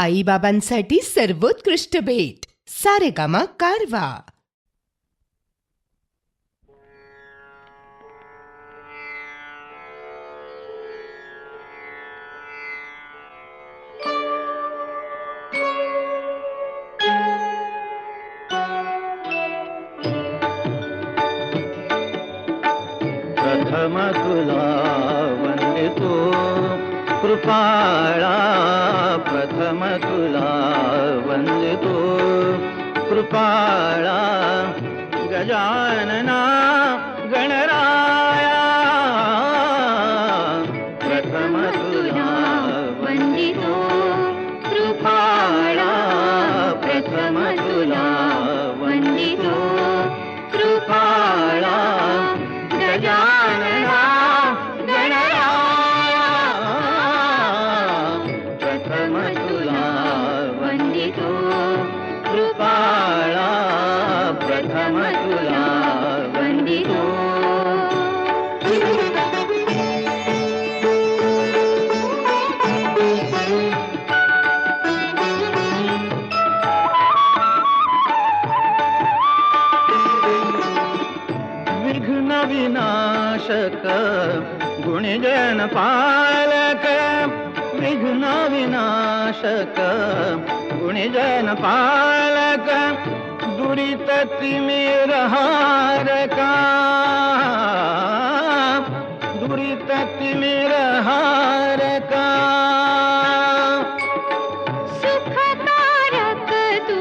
आईबाबांसाठी सर्वोत्कृष्ट भेट सारेगामा कारवा. प्रथम तुला वंदितो कृपाळा, प्रथम तुला वंदितो कृपाळा. गजानना गणराया, प्रथम तुला वंदितो कृपाळा, प्रथम तुला वंदितो कृपाळा. गजानना गणराया, प्रथम तुला वंदितो कृपाळा, प्रथम तुला वंदितो. विघ्न विनाशक गुणजन पालक, विघ्न विनाशक गुणजन पालक. दुरित तिमिरहारका, दुरित तिमिरहारका. सुखकारक तू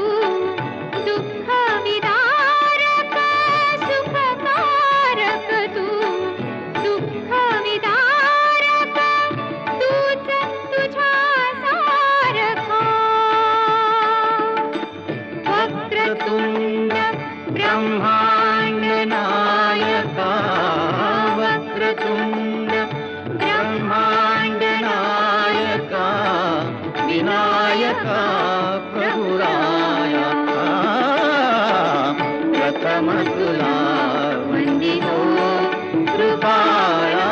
दुःख विदारक, सुखकारक तू दुःख विदारक. तूच तुझ्या सारखा. वक्रतुंड ब्रह्मांड नायका, वक्रतुंड ब्रह्मांड नायका. विनायका प्रभुराया, प्रथम तुला वंदितो कृपाळा,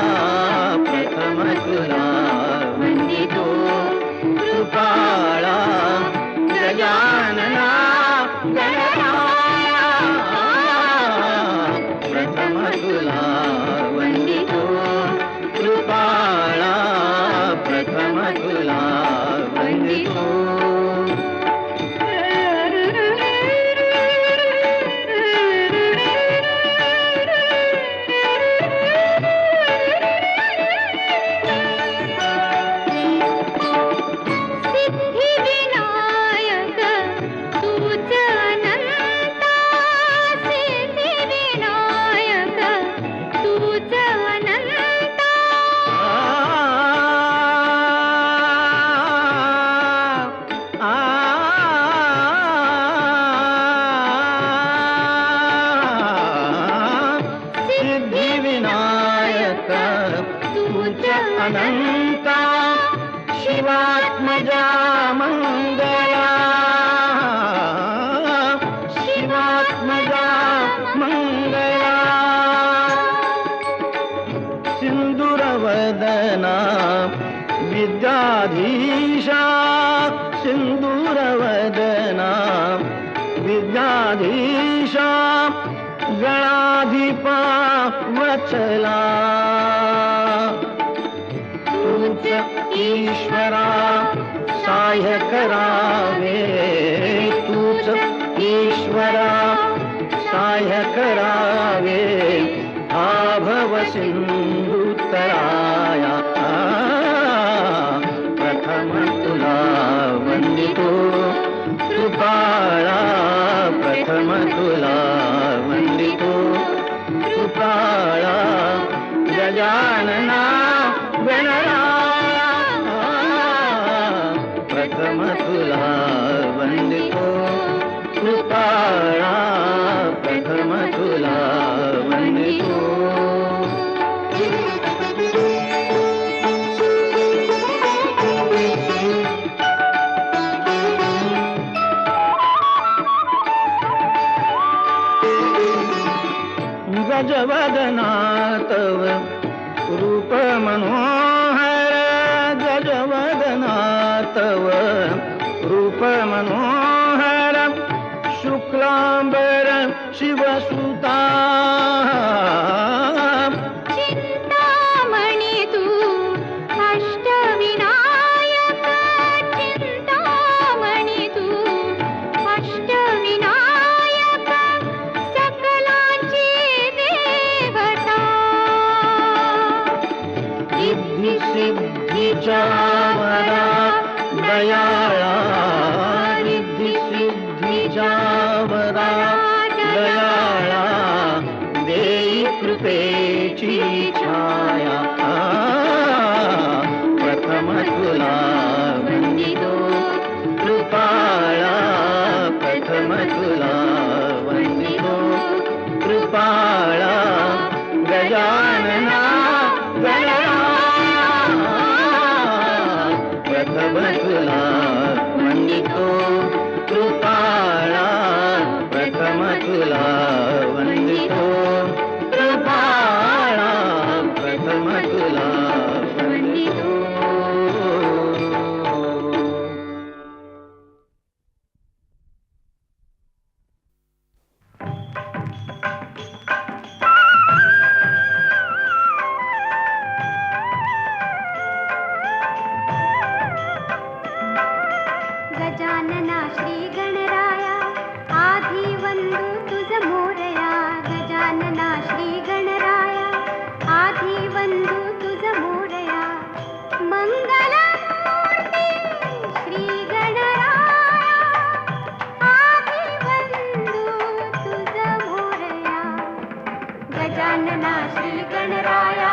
प्रथम तुला वंदितो कृपाळा. गजानना गणराया, प्रथम तुला वंदितो कृपाळा, प्रथम तुला वंदितो. सिद्धिविनायक तूच अनंता, सिद्धिविनायक तूच अनंता. सिद्धिविनायक तूच अनंता. शिवात्मजा मंगला, शिवात्मजा मंगला. सिंदूरवदना विद्याधीशा, सिंदूरवदना विद्याधीशा. गणाधिपा वचला, तूच ईश्वरा सहाय्य करावे, तूच ईश्वरा सहाय्य करावे. आभव सिंधुतराया, प्रथम तुला वंदितो कृपाळा, प्रथम तुला वंदितो कृपाळा. गजानना गणराया, प्रथम तुला वंदितो कृपाळा, प्रथम तुला वंदितो. गजवदना तव रूप मनोहर, गजवदना तव रूप मनोहर शुक्लांबर शिवसुता चिंतामणी तू अष्टविनायक चिंतामणी तू अष्टविनायक सकलांची देवता रिद्धी सिद्धीच्या वरा दयाळा रिद्धी सिद्धीच्या वरा दयाळा देई कृपेची छाया प्रथम तुला वंदितो कृपाळा प्रथम तुला वंदितो कृपाळा गजानना गणा प्रथम तुला वंदितो कृपाळा प्रथम तुला वंदितो कृपाळा प्रथम तुला वंदितो गजानना श्री गणराया आधी वंदू तुझ मोरया गजानना श्री गणराया आधी वंदू तुझ मोरया मंगलमूर्ती श्री गणराया आधी वंदू तुझ मोरया गजानना श्री गणराया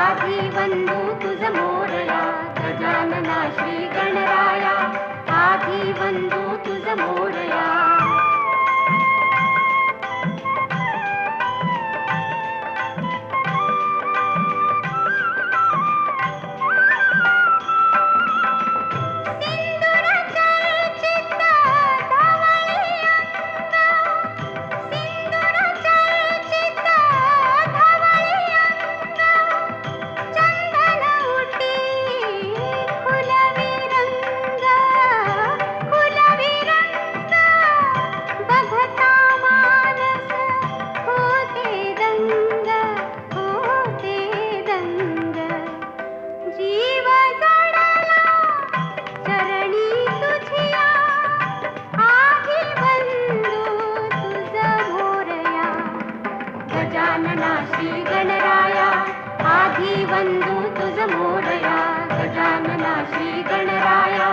आधी वंदू तुझ मोरया गजानना श्री गणराया आधी वंदू तुझ मोरया सिंदूर चर्चित धवळी अंग सिंदूर चर्चित धवळी अंग चंदन उटी फुलवी रंग बघता मानस होते दंग जीव जडला चरणी तुझिया आधी वंदू तुझ मोरया गजानना श्री गणराया आधी वंदू तुझ मोरया गजानना श्री गणराया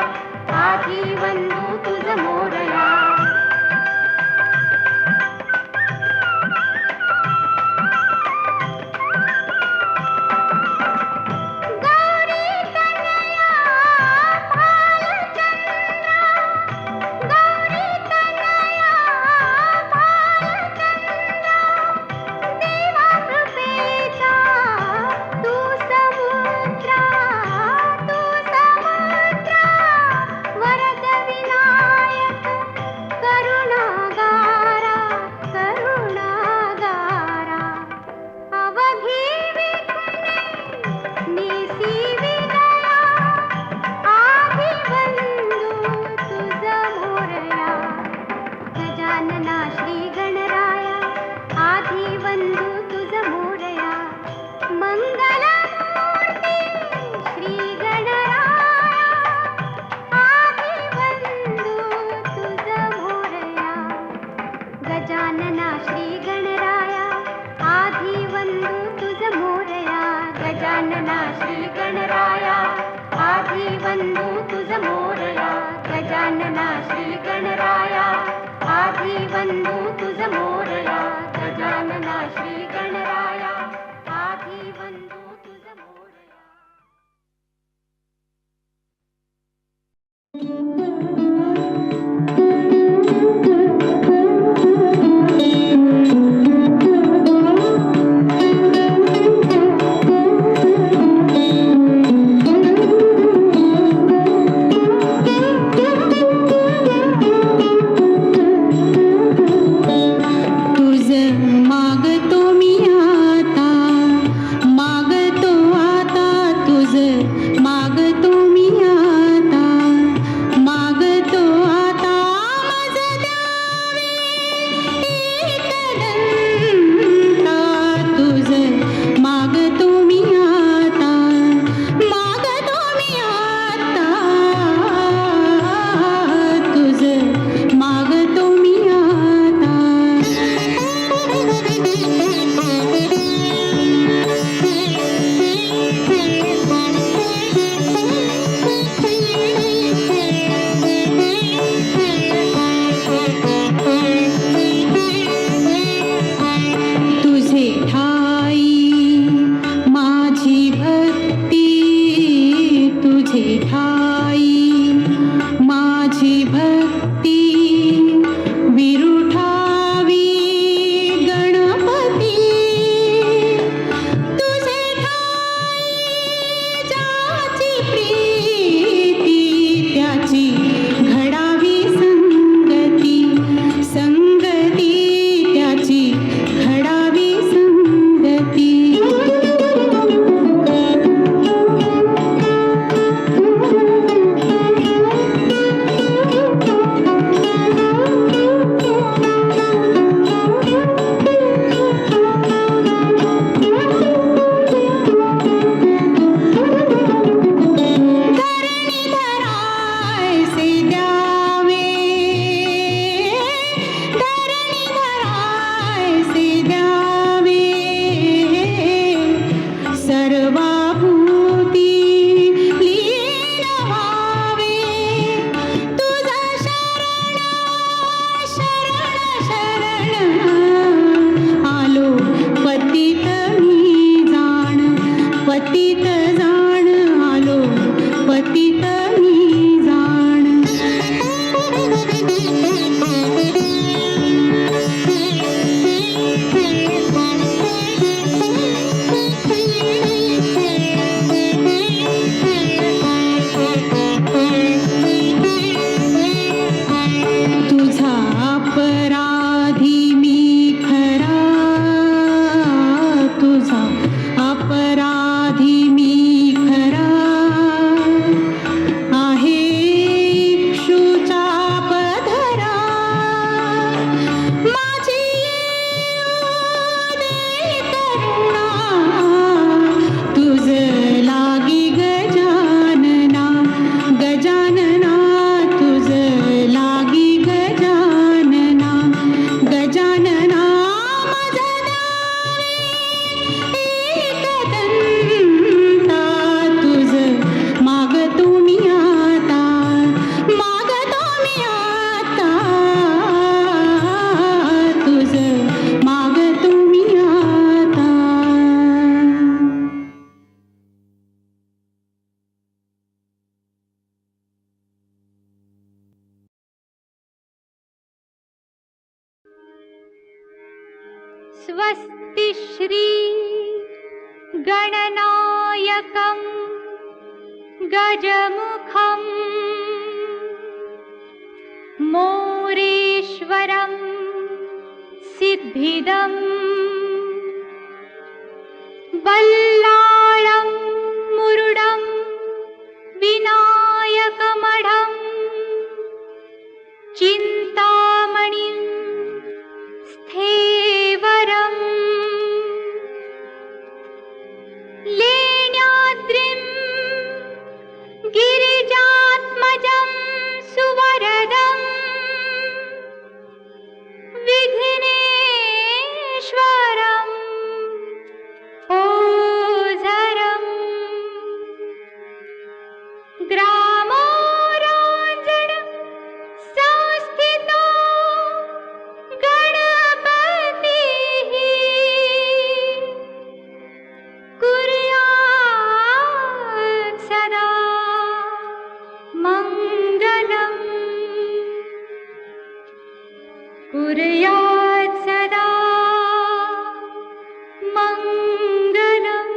आधी वंदू तुझ मोरया गौरी तनया भालचंद्र गौरी तनया भालचंद्र देवा कृपेचा तू समुद्र वरद विनायक करुणागारा अवघी विघ्ने निसी विदया आधी वंदू तुझ मोरया गजानना श्री गणराया आधी वंदू तुझ मोरया मंगलमूर्ती श्री गणराया आधी वंदू तुझ मोरया गजानना श्री गणराया आधी वंदू तुझ मोरया गजानना श्री गणराया आधी वंदू तुझ मोरया गजानना श्री गणराया आधी वंदू तुझ मोरया गजानना श्री गणराया आधी वंदू तुझ मोरया मागतो मी आता मागतो स्वस्ति श्री गणनायकं गजमुखं मोरेश्वरं सिद्धिदं बल्लाळं मुरुडं विनायकमढं चिन्तामणिं स्थेवरम् लेण्याद्रिं गिरिजात्मजं सुवरदं विघ्नेश्वरम् ओझरम् ग्रामोराञ्जन संस्थितो गणपतिः कुर्यात् सदा मङ्गलम् कुर्यात् सदा मङ्गलम्।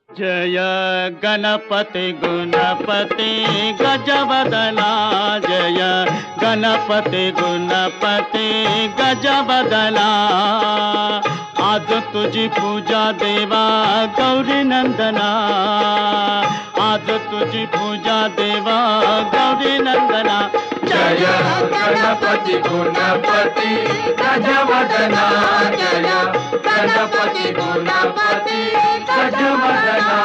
जय गणपति गुणपति गजवदना, जय गणपति गुणपति गजवदना। आज तुझी पूजा देवा गौरी नंदना, आज तुझी पूजा देवा गौरी नंदना। जय गणपति गुणपति गजवदना, जय गणपति गुणपति गजवदना।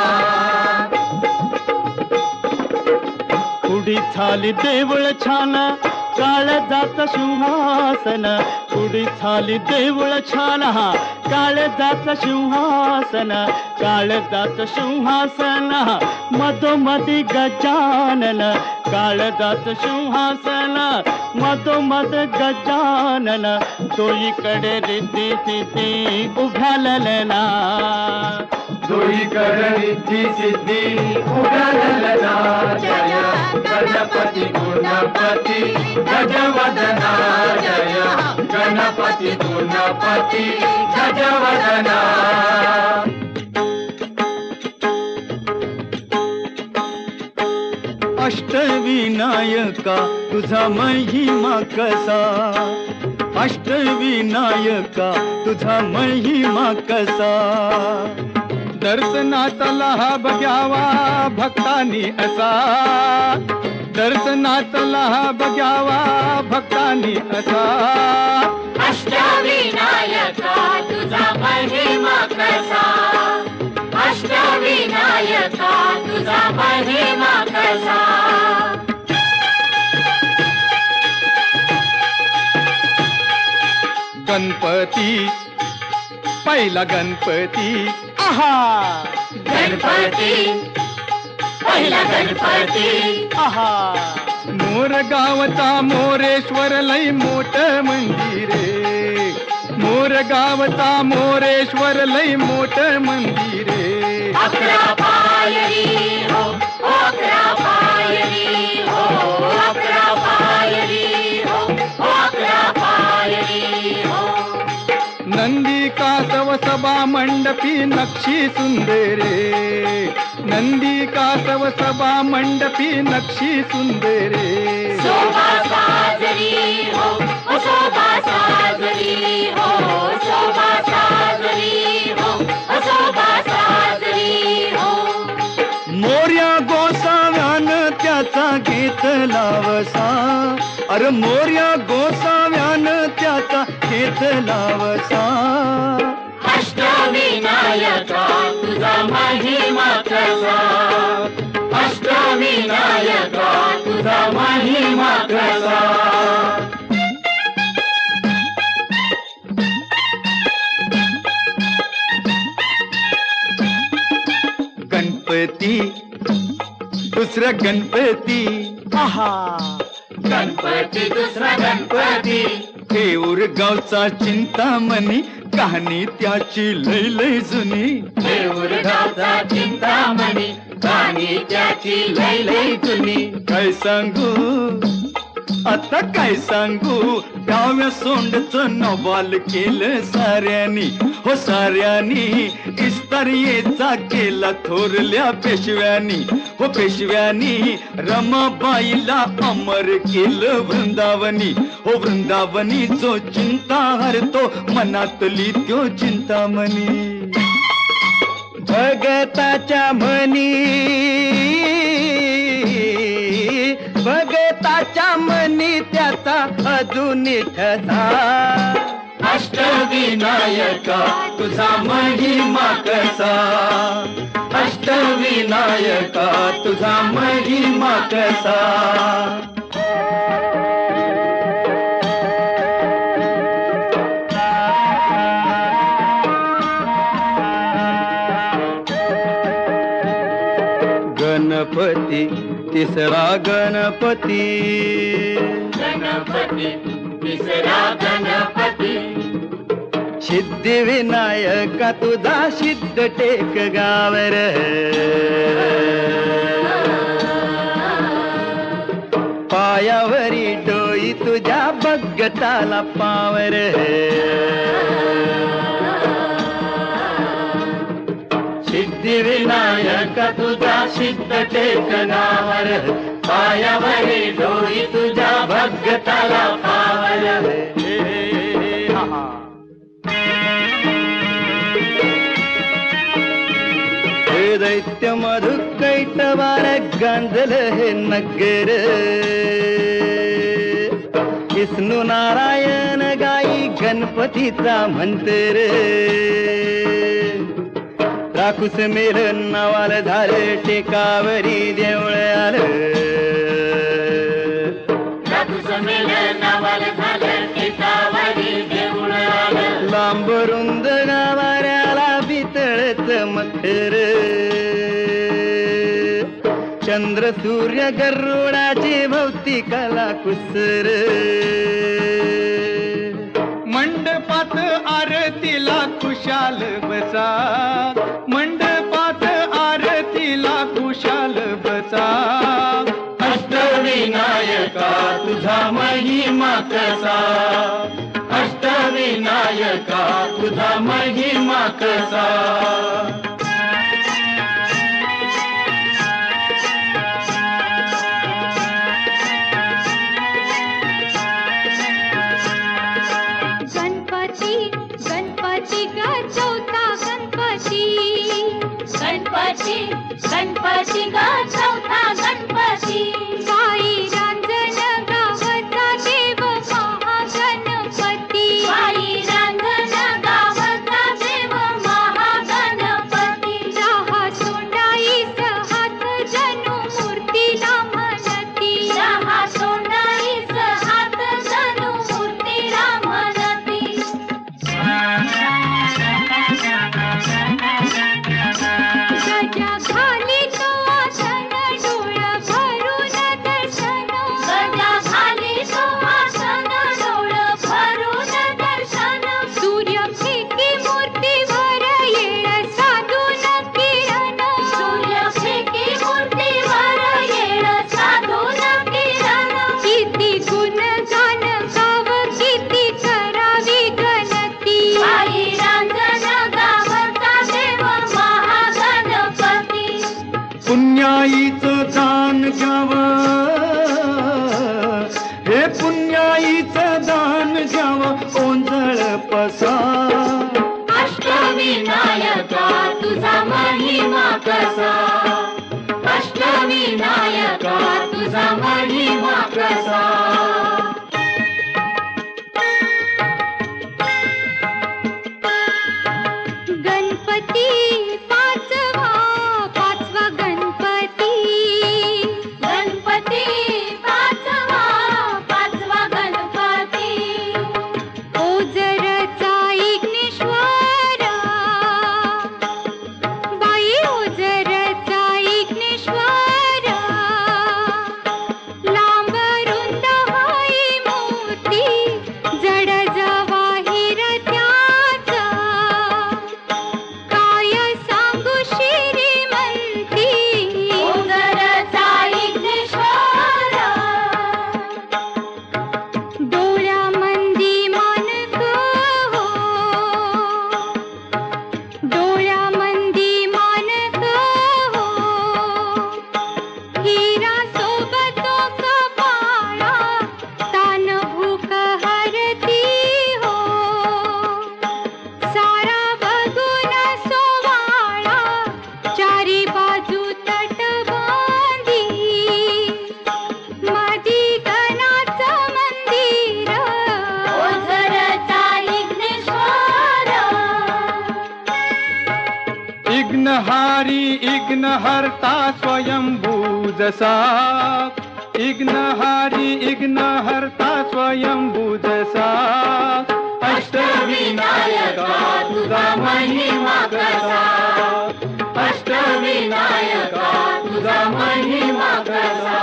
उडी थाली देऊळ छान काळजात सिंहासन, उडी थाली देऊळ छान काळजात सिंहासन, काळजात सिंहासन मधोमधी गजानन, काळजात सिंहासन मधोमध गजानन। दोईकडे रिद्धी सिद्धी उभ्यालना, दोईकडे रिद्धी सिद्धी उभ्यालना। जय गणपति गुणपति गजवदना, जय गणपति गुणपति गजवदना। अष्टविनायका तुझा महिमा कसा, अष्टविनायका तुझा महिमा कसा। दर्शनातला हा बघ्यावा भक्तांनी असा, दर्शनातला हा बघ्यावा भक्तांनी असा। अष्टविनायका तुझा महिमा कसा, अष्टविनायका तुझा महिमा कसा। गणपती पहिला गणपती, आहा गणपती पहिला गणपती, आहा। मोर गावचा मोरेश्वर लई मोठ मंदिरे, मोर गावचा मोरेश्वर लई मोठ मंदिरे। अकरा पायरी हो, अकरा पायरी हो, अकरा पायरी हो, अकरा पायरी हो। नंदी कासव सभा मंडपी नक्षी सुंदरे, नंदी कासव सभा मंडपी नक्षी सुंदरे। शोभा साजरी हो, शोभा साजरी हो, शोभा साजरी हो, शोभा साजरी हो। मोर्या गोसाव्यान त्याचा घेतला वसा, अरे मोर्या गोसाव्यान त्याचा घेतला वसा। अष्टविनायका तुझा महिमा कसा, अष्टविनायका तुझा महिमा कसा। गणपती दुसरा गणपती, आहा गणपती दुसरा गणपती, देऊर गावचा चिंतामणी कहाणी त्याची लय लय जुनी। देऊर गावचा चिंतामणी कहाणी त्याची लय लय जुनी। काय सांगू आता काय सांगू डाव्या सोंडचं नवाल केलं साऱ्यानी हो साऱ्यानी इस्तारियेचा केला थोरल्या पेशव्यानी हो पेशव्यानी रमाबाईला अमर केलं वृंदावनी हो वृंदावनी जो चिंता हरतो मनातली त्यो चिंतामणी भगताच्या मनी भगताच्या मनी त्याचा अजून ठसा अष्टविनायका तुझा महिमा कसा अष्टविनायका तुझा महिमा कसा गणपती तिसरा गणपती गणपती तिसरा गणपती सिद्धिविनायका तुझा सिद्ध टेक गावर पायावरी डोई तुझ्या बगताला पावर सिद्धिविनायका तुझा सिद्ध टेकनावर पायावरी डोई तुझ्या भगताला पावर हे दैत्य मधु कैटवार गांजल हे नगर विष्णू नारायण गाई गणपतीचा मंत्र राखूस मेल नावाल झालं टेकावरी देवळ आलं नावाल झालं टेकावरी देऊळ आलं लांब रुंद गावाऱ्याला पितळच मखर चंद्र सूर्य गरुडाची भौतिकाला कुसर मंडपात आरतीला खुशाल बसा मंडपात आरतीला खुशाल बसा अष्टविनायका तुझा महिमा कसा अष्टविनायका तुझा महिमा कसा गणपती गणपती ग चौथा गणपती गणपती गणपती ग चौथा गणपती साई रांजण गावचा देव महागणपती साई रांजण गावचा देव महागणपती दहा सोंडाईस हात जणू मूर्तीला म्हणती दहा सोंडाईस हात जणू मूर्तीला म्हणती गजा खाली तो आसन डोळ भरून दर्शन गजा खाली तो आसन डोळ भरून दर्शन सूर्य फेकी मूर्तीवर येळ साधून किरण सूर्य फेकी मूर्तीवर येळ साधून किरण किती गुण गान गाव किती करावी गणती साई रांजण गावचा देव महागणपती पुण्याईचं दान घ्यावं हे पुण्याईचं दान घ्यावं ओंजळ पसा अष्टविनायका तुझा महिमा कसा अष्टविनायका तुझा महिमा कसा गणपती पाचवा पाचवा गणपती गणपती पाचवा पाचवा गणपती ओझरचा इग्नेश्वर बाई ओझरचा इग्नहर्ता स्वयंभू जसा इग्नहारी इग्नहर्ता स्वयंभू जसा अष्टविनायका तुझा महिमा कसा अष्टविनायका तुझा महिमा कसा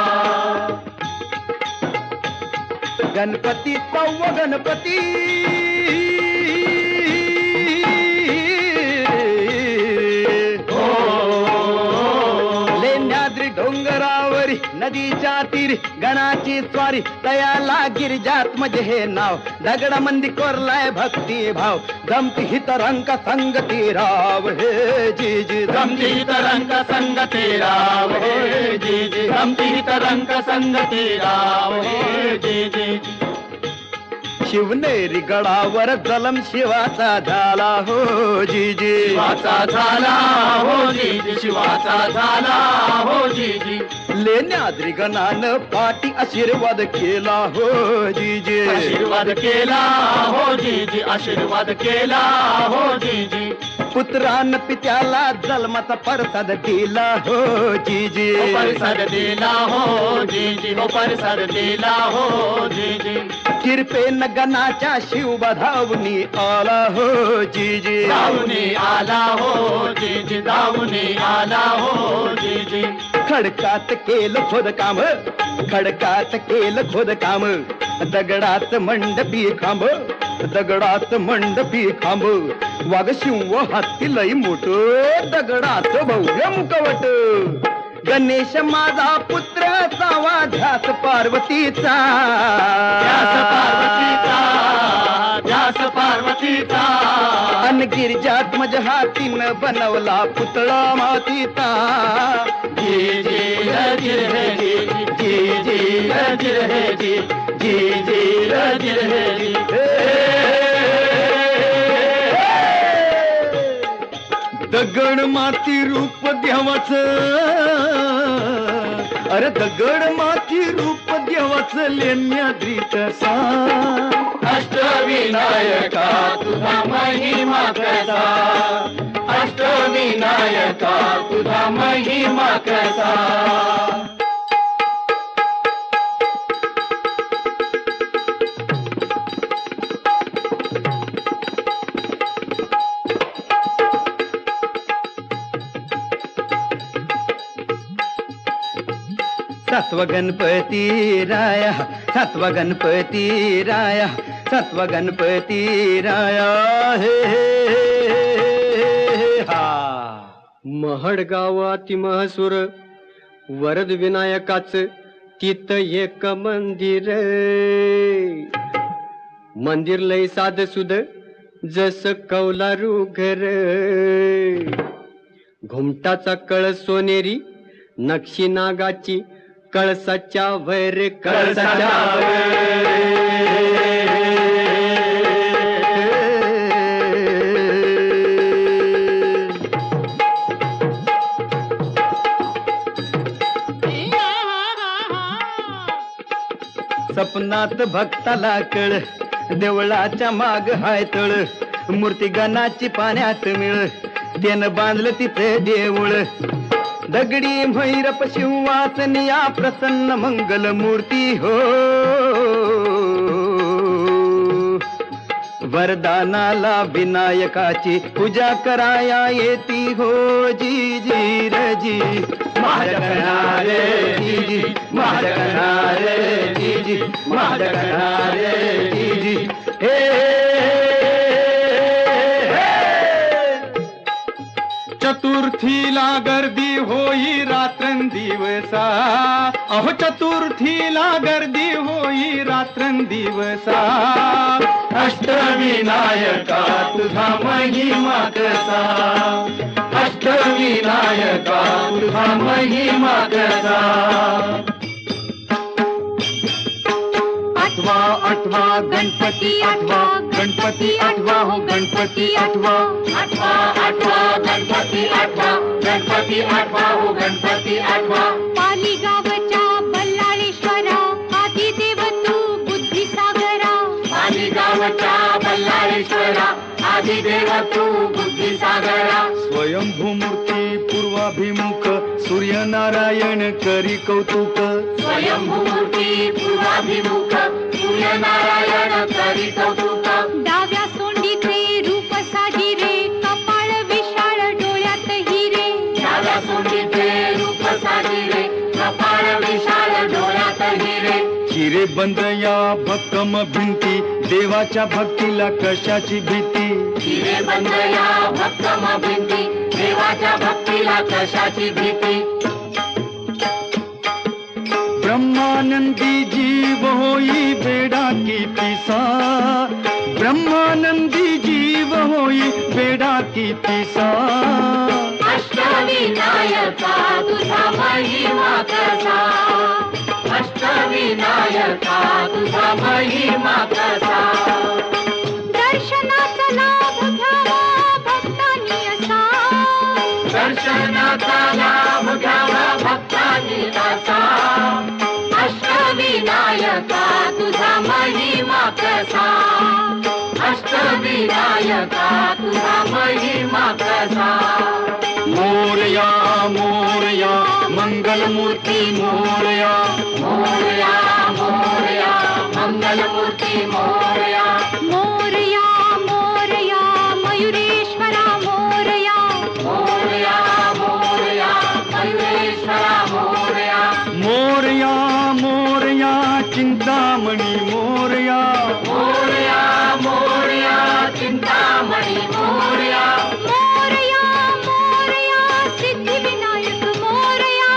गणपती पौव गणपती लेण्याद्री डोंगरावरी नदीच्या तीरी गणाची स्वारी तयाला गिरिजात म्हणजे हे नाव दगडामंदी कोरलाय भक्ती भाव जमती हित रंग संगती राव हे जी जी गमती तरंग संगती राव हे जी जी गमती तरंग संगती राव हे जी जी शिवनेरी गडावर जलम शिवाचा झाला हो जी जी शिवाचा झाला हो जी जी शिवाचा झाला हो जी जी लेण्याद्री गणानं पाठी आशीर्वाद केला हो जी जी आशीर्वाद केला हो जी जी आशीर्वाद केला हो जी जी पुत्रान पित्याला जन्माचा प्रसाद दिला हो जी जी हो प्रसाद दिला हो जी जी हो प्रसाद दिला हो जी जी कृपेन गणाच्या शिव धावनी आला हो जी जी धावनी आला हो जी जी धावनी आला हो जी जी खडकात केलं खोदकाम खडकात केलं खोदकाम दगडात मंडपी खांब दगडात मंडपी खांब वाघ शिव हत्ती लई मोठ दगडात भव्य मुखवट गणेश माझा पुत्र सावा ध्यास पार्वतीचा ध्यास पार्वतीचा ध्यास पार्वतीचा अन गिरिजात मज हातीनं बनवला पुतळा मातीचा जी जी रजिर है जी जी जी रजिर है जी जी जी रजिर है जी दगड माती रूप देवाच अरे दगड माती रूप देवाच लेण्याद्री तसा अष्टविनायका तुझा महिमा कसा अष्टविनायका तुझा महिमा कसा सत्व गणपती राया सत्व गणपती राया सत्व गणपती राया हे हा महड गावाती महसूर वरद विनायकाच तिथ एक मंदिर मंदिर लय साध सुद जस कौलारू घर घुमटाचा कळस सोनेरी नक्षी नागाची कळसाच्या वर कळसाच्या सपनात भक्ताला कळ देवळाच्या माग हाय तळ मूर्ती गणाची पाण्यात मिळ त्यानं बांधलं तिथे देऊळ दगडी भैरप शिवासनिया प्रसन्न मंगल मूर्ती हो वरदानाला विनायकाची पूजा कराया येती हो जी जी रजी महाजगणारे जी जी महाजगणारे जी जी महाजगणारे जी जी चतुर्थीला गर्दी होई रात्रंदिवसा अहो चतुर्थीला गर्दी होई रात्रंदिवसा अष्टविनायका तुझा महिमा कसा अष्टविनायका तुझा महिमा कसा आठवा गणपती आठवा गणपती आठवा हो गणपती आठवा आठवा आठवा गणपती आठवा गणपती आठवा हो गणपती आठवा पाली गावच्या बल्लाळेश्वरा आदी देव तू बुद्धिसागरा पाली गावच्या बल्लाळेश्वरा आदिदेव तू बुद्धिसागरा स्वयंभू मूर्ती पूर्वा पूर्वाभिमुख सूर्यनारायण करी कौतुक स्वयंभूमूर्ती पूर्वाभिमुख सूर्यनारायण करी कौतुक डाव्या सोंडीचे रूप साजिरे कपाळ विशाळ डोळ्यात हिरे डाव्या सोंडीचे रूप साजिरे कपाळ विशाल डोळ्यात हिरे हिरे बंद या भक्कम भिंती देवाच्या भक्तीला कशाची भीती हिरे बंद या भक्कम भिंती देवाच्या भक्तीला कशाची भीती ब्रह्मानंदी जीव होई बेडा की पिसा ब्रह्मानंदी जीव होई बेडा की पिसा अष्टविनायका तुझा महिमा कसा अष्टविनायका तुझा महिमा कसा दर्शनाचा लाभ घ्यावा भक्तांनी असा दर्शनाचा लाभ घ्यावा भक्तांनी असा अष्टविनायका तुझा महिमा कसा अष्टविनायका तुझा महिमा कसा मोरया मोरया मंगलमूर्ती मोरया मोरया मोरया मंगलमूर्ती मोरया मोरया मोरया मयुरेश्वरा मोरया मोरया मोरया मयुरेश्वरा मोरया मोरया मोरया चिंतामणी मोरया मोरया मोरया चिंतामणी मोरया मोरया मोरया सिद्धिविनायक मोरया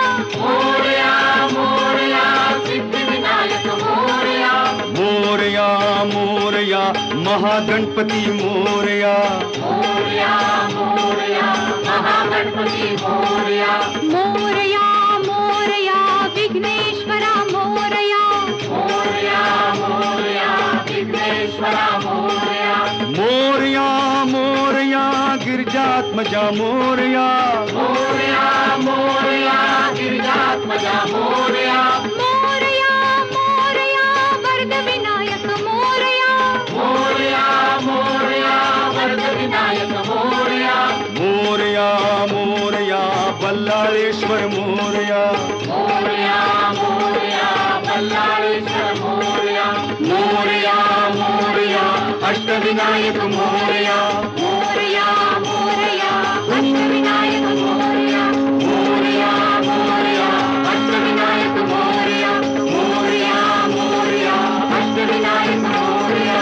मोरया मोरया सिद्धिविनायक मोरया मोरया मोरया महागणपती मोरया मोरया मोरया महागणपती मोरया मोरया मोरया विघ्नेश्वरा मोरया मोरया मोरया विघ्नेश्वरा मोरया मोरया मोरया गिरिजात्मजा मोरया मोरया मोरया गिरिजात्मजा मोरया मोरया मोरया वरदविनायक मोरया मोरया मोरया वरदविनायक मोरया मोरया मोरया बल्लाळेश्वर मोरया मोरया मोरया बल्लाळेश्वर मोरया मोरया मोरया अष्टविनायक मोरया मोरया मोरया अष्टविनायक मोरया मोरया मोरया अष्टविनायक मोरया मोरया मोरया अष्टविनायक मोरया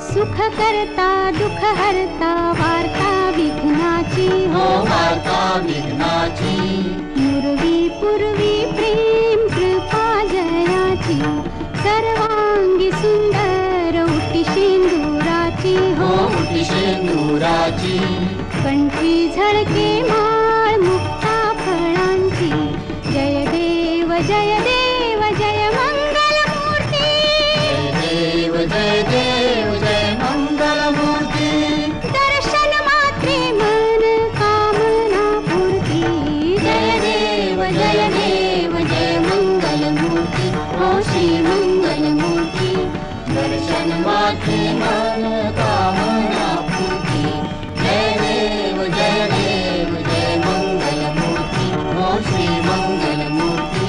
सुख करता दुःख हरता वार्ता विघ्नाची हो वार्ता विघ्नाची पूर्वी पूर्वी प्रेम कृपा जयाची सर्वांगी सुंदर उटी शेंदुराची हो मोठी शेंदुराची कंठी झळके माळ मुक्ता फळांची जय देव जय देव जय मंगल मूर्ती जय देव जय मंगल मूर्ती दर्शन मात्रे मन कामना पूर्ती जय देव जय देव जय मंगल मूर्ती हो श्री मंगल मूर्ती दर्शन माथे मन कामना पूर्ती जय देव जय मंगल मूर्ती हो श्री मंगल मूर्ती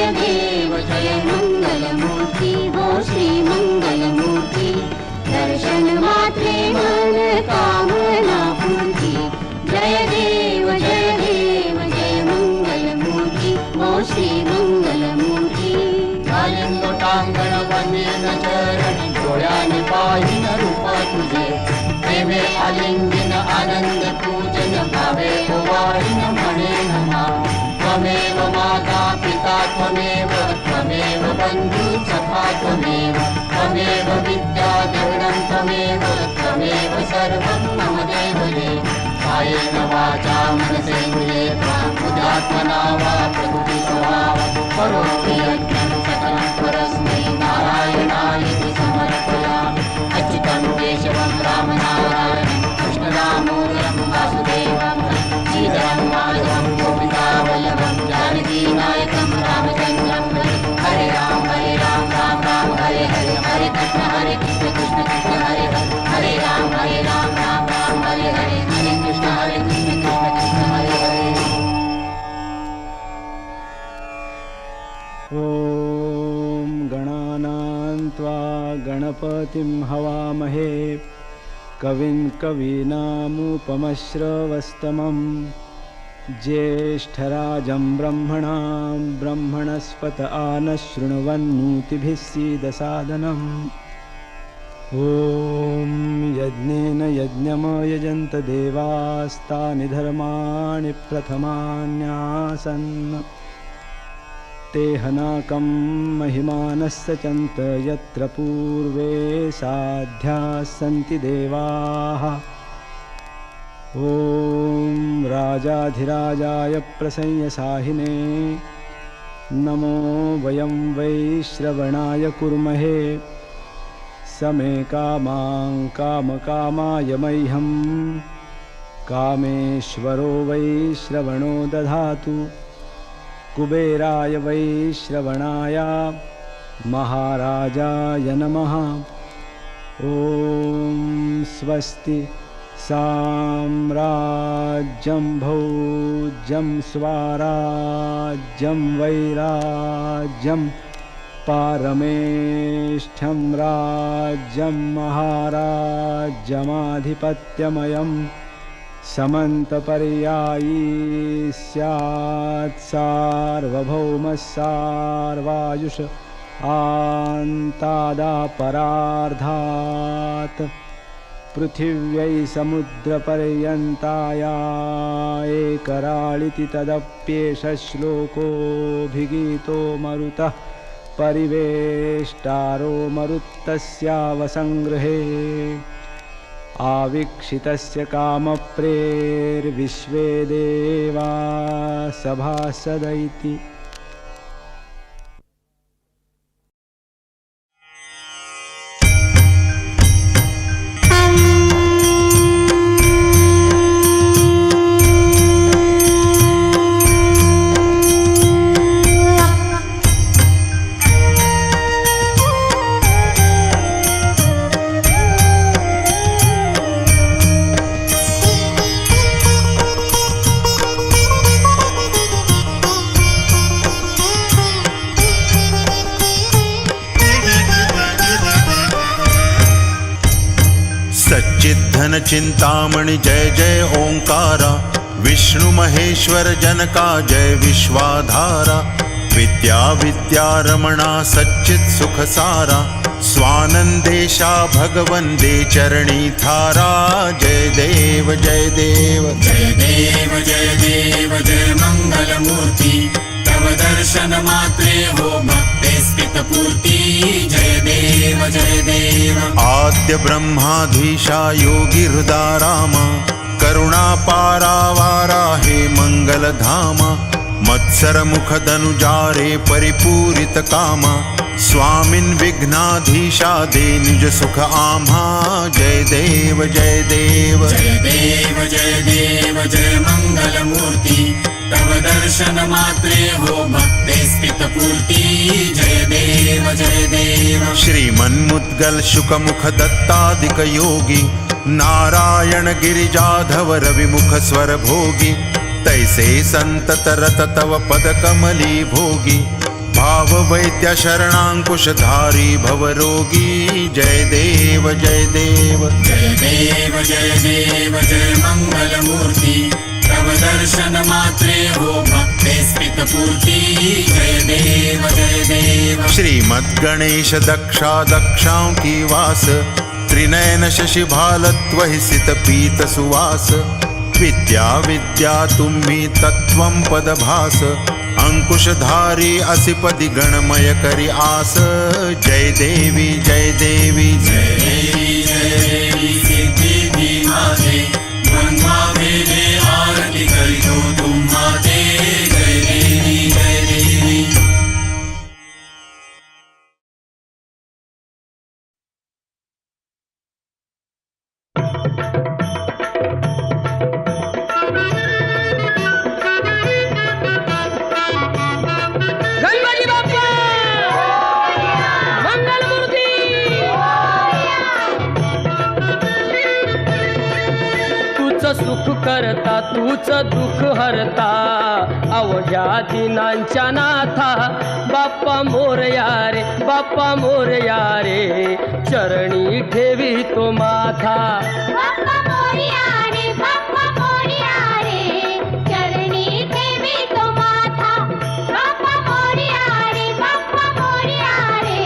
जय देव जय मंगलमूर्ती हो श्री मंगलमूर्ती दर्शन मात्रे मन कामना पूर्ती जय देव जय मंगलमूर्ती हो श्री मंगलमूर्ती लोटांगण वंदेन चरण डोळ्याने पाहिन रूप तुझे प्रेमे आलिंगन आनंद पूजन भावे ओवाळीन म्हणेन नाम त्वमेव माता पिता त्वमेव बंधू सखा त्वमेव विद्या गगनं त्वमेव सर्वं मम देवते कायेन वाचा मनसेन्द्रिये बुद्ध्यात्मना वा प्रकृति स्वभाव करोमि यज्ञं सकलं परस्मै नारायणायेति समर्पयामि अच्युतं केशवं रामनारायणं कृष्णदामोदरं वासुदेवं श्रीधरं माधवं गोपिकावल्लभं जानकीनायकं रामचन्द्रं हरे राम राम राम हरे हरे हरे कृष्ण कृष्ण कृष्ण हरे हरे हरे राम राम राम हरे हरे हरे कृष्ण कृष्ण हरे हरे ॐ गणानां त्वा गणपतिं हवामहे कविं कवीनामुपमश्रवस्तमं ज्येष्ठराजं ब्रह्मणां ब्रह्मणस्पत आनशृण्वन्नोतिभिः सीदसादनम् ॐ यज्ञेन यज्ञमयजन्त देवास्तानि धर्माणि प्रथमान्यासन् तेहनाकं महिमानस्सचन्त यत्र पूर्वे साध्याः सन्ति देवाः ॐ राजाधिराजाय प्रसंयसाहिने नमो वयं वैश्रवणाय कुर्महे समे कामां कामकामाय मह्यं कामेश्वरो वैश्रवणो दधातु कुबेराय वैश्रवणाय महाराजाय नमः ॐ स्वस्ति साम्राज्यं भौज्यं स्वाराज्यं वैराज्यं पारमेष्ठ्यं राज्यं महाराज्यमाधिपत्यमयं समन्तपर्यायी स्यात् सार्वभौमः सार्वायुष आन्तादापरार्धात् पृथिव्यै समुद्रपर्यन्ताया एकराळिति तदप्येष श्लोकोऽभिगीतो मरुतः परिवेष्टारो मरुत्तस्यावसङ्गृहे आवीक्षितस्य कामप्रेर्विश्वे देवा सभासदैति सच्चिद्धन चिंतामणि जय जय ओंकारा विष्णु महेश्वर जनका जय विश्वाधारा विद्या विद्यारमणा सच्चित् सुख सारा स्वानंदेशा भगवन् दे चरणी थारा जय देव जय देव जय देव जय देव जय मंगलमूर्ति तव दर्शन मात्रे हो भक्ते स्मित पूर्ति जय देव जय देव आद्य ब्रह्माधीशा योगी हृदारामा करुणा पारावारा हे मंगल धामा मत्सर मुख धनुजारे परिपूरित कामा स्वामिन् विघ्नाधीशा दे निज सुख आम्हा जय देव जय देव जय देव जय देव जय मंगलमूर्ति तव दर्शन मात्रे हो भक्ते स्मित पूर्ति जय देव जय देव श्रीमन्मुद्गल शुकमुख दत्तादिक योगी नारायण गिरिजाधव रविमुख स्वर भोगी तैसे संतत रत तव पद कमली भोगी भाव वैद्य शरणांकुशधारी भवरोगी जय देव जय देव जय देव जय देव जय मंगलमूर्ती तव दर्शन मात्रे हो भक्तेस्पित पूर्ती जय देव जय देव श्रीमद्गणेश दक्षा दक्षाओं की वास त्रिनयन शशि भालत्व ही सित पीत सुवास विद्या विद्या तुम्ही तत्वं पदभास अंकुशधारी असिपदि गणमय करी आस जय देवी जय देवी जय देवी सिद्धि माझे द्वंद्वा भेदे आरती करितो तुम्हा ते जय देवी जय देवी गणपती बाप्पा मंगलमूर्ती तूच सुख करता तूच दुःख हरता अवघ्या दिनांच्या नाथा बाप्पा मोरया रे बाप्पा मोरया रे चरणी ठेवी तो माथा बाप्पा मोरया रे बाप्पा मोरया रे चरणी ठेवी तो माथा बाप्पा मोरया रे बाप्पा मोरया रे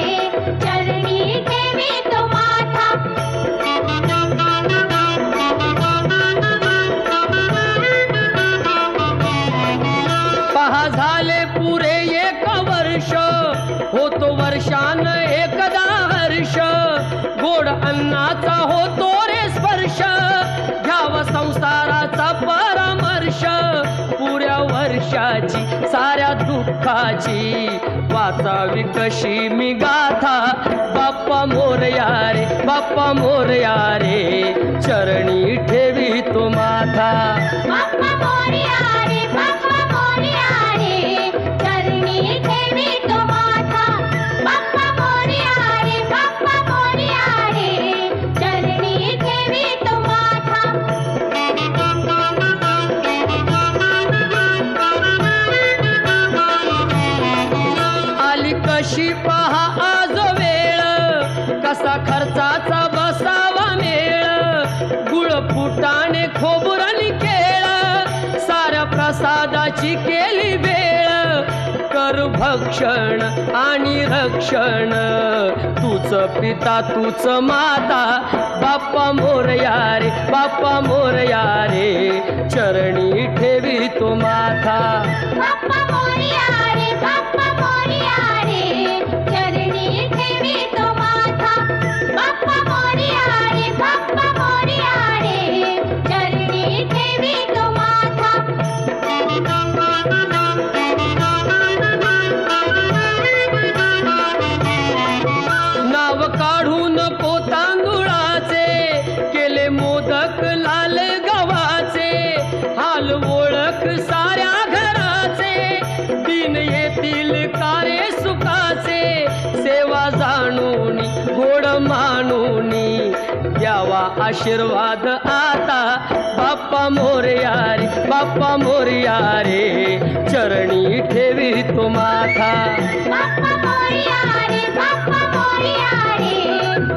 चरणी ठेवी तो माथा पहा झाले पुरे एक वर्ष होतो वर्षान एकदा हर्ष गोड अन्नाचा होतो रे स्पर्श घ्यावा संसाराचा परामर्श पुऱ्या वर्षाची साऱ्या दुःखाची वाचावी कशी मी गाथा बाप्पा मोरया रे बाप्पा मोरया रे चरणी ठेवी तो माथा बाप्पा मोरया रे बाप्पा मोरया रे चरणी ठेवी तो माथा बाप्पा मोरया रे बाप्पा मोरया रे चरणी ठेवी तो माथा आली कशी पहा आज वेळ कसा खर्चाचा बसावा मेळ गुळ फुटाणे खोबुरानी केळ साऱ्या प्रसादाची केली वेळ कर भक्षण आणि रक्षण तूच पिता तूच माता बाप्पा मोरया रे बाप्पा मोरया रे चरणी ठेवी तो माथा बाप्पा मोरया रे बाप्पा मोरया रे चरणी ठेवी तो माथा बाप्पा मोरया रे बाप्पा मोरया रे चरणी ठेवी तो माथा नाव काढून तांदुळाचे केले मोदक लाल गव्हाचे हाल ओळख साऱ्या घराचे दिन येतील कारे सुखाचे सेवा जाणून गोड मानून द्यावा आशीर्वाद आता बाप्पा मोरया रे बाप्पा मोरया रे चरणी ठेवी तो माथा बाप्पा मोरया रे बाप्पा मोरया रे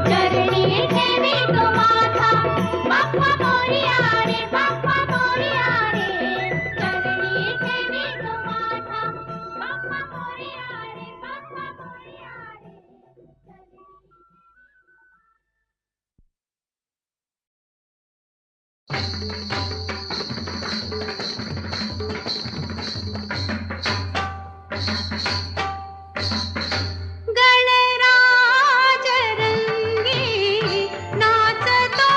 चरणी ठेवी तो माथा बाप्पा मोरया रे बाप्पा मोरया रे चरणी ठेवी तो माथा बाप्पा मोरया रे बाप्पा मोरया रे गणराज रंगी नाचतो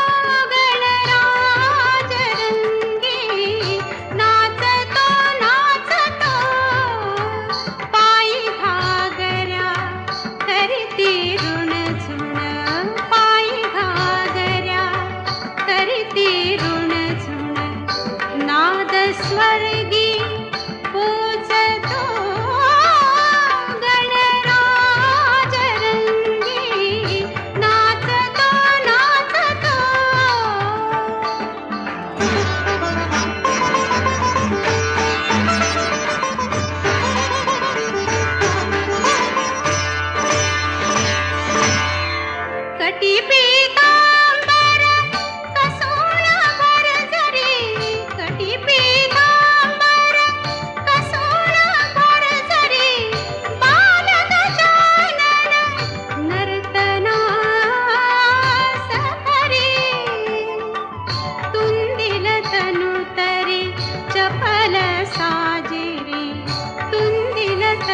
गणराज रंगी नाचतो नाचतो पायी घागऱ्या करती ऋणझुण पायी घागऱ्या करती ऋणझुण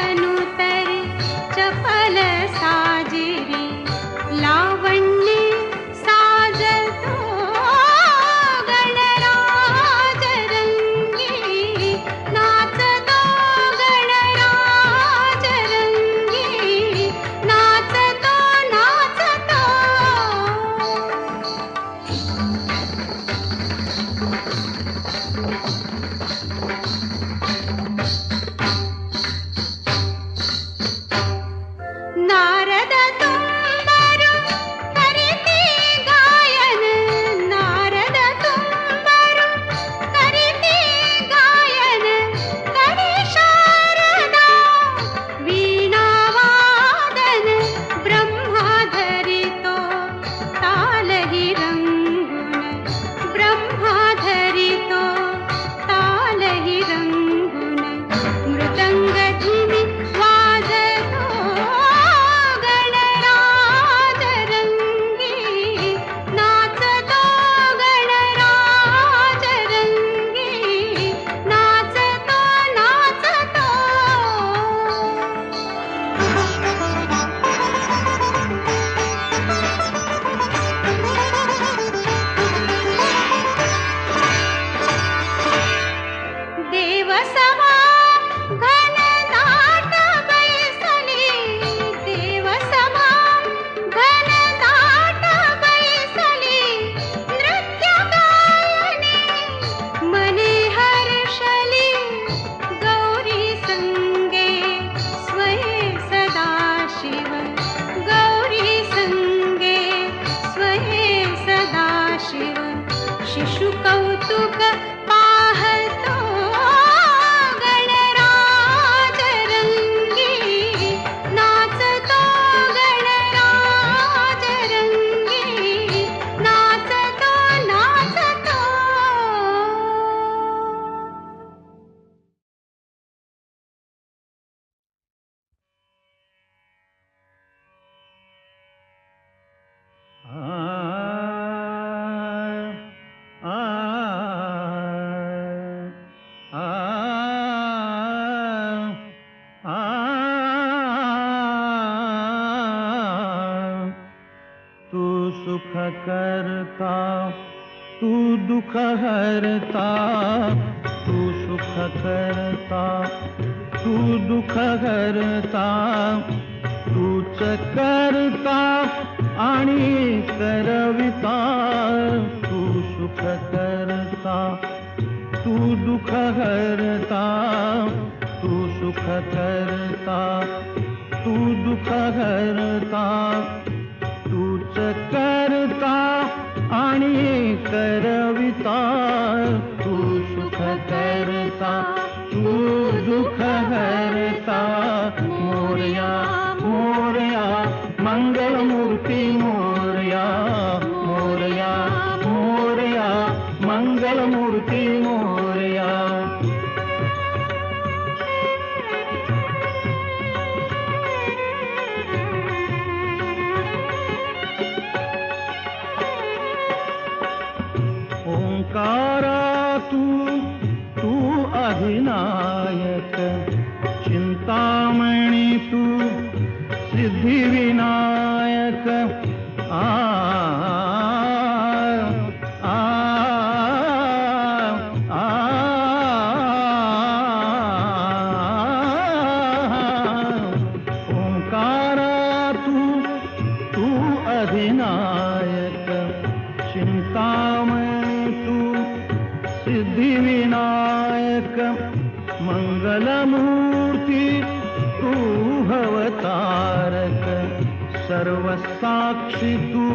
तनु तरी चपल साजिरी लावण्य साजतो गणराज रंगी नाचतो गणराज रंगी नाचतो नाचतो नारद तुम्बरु करिते गायन नारद तुम्बरु करिते गायन करी शारदा वीणा वादन ब्रह्मा धरितो तालहि रंगुन ब्रह्मा धरितो तालहि रंगुन मृदंग धिमी वाजतो गणराज रंगी नाचतो गणराज रंगी नाचतो नाचतो देव समा घनदाट बैसली देव समा घनदाट बैसली नृत्य गायने मने हर्षली गौरी संगे स्वये सदाशिव गौरी संगे स्वये सदाशिव शिशु कौतुक पाहतो गणराज रंगी नाचतो गणराज रंगी नाचतो नाचतो तू सुख करता तू दुख हरता तू सुख करता तू दुख हरता तूच करता आणि करविता तू सुख करता तू दुख हरता तू सुख करता तू दुख हरता तूच करता आणि करविता तू सुख करता तू दुख हरता मोरया मोरया मंगलमूर्ती मोरया मोरया मोरया मंगलमूर्ती मोरया ओंकारा तू अधिनायक चिंतामणी तू सिद्धिविनायक आ आ आ ओंकारा तू अधिनायक चिंतामणी तू सिद्धिविनायक मंगलमूर्ती तू भवतारक सर्वसाक्षी तू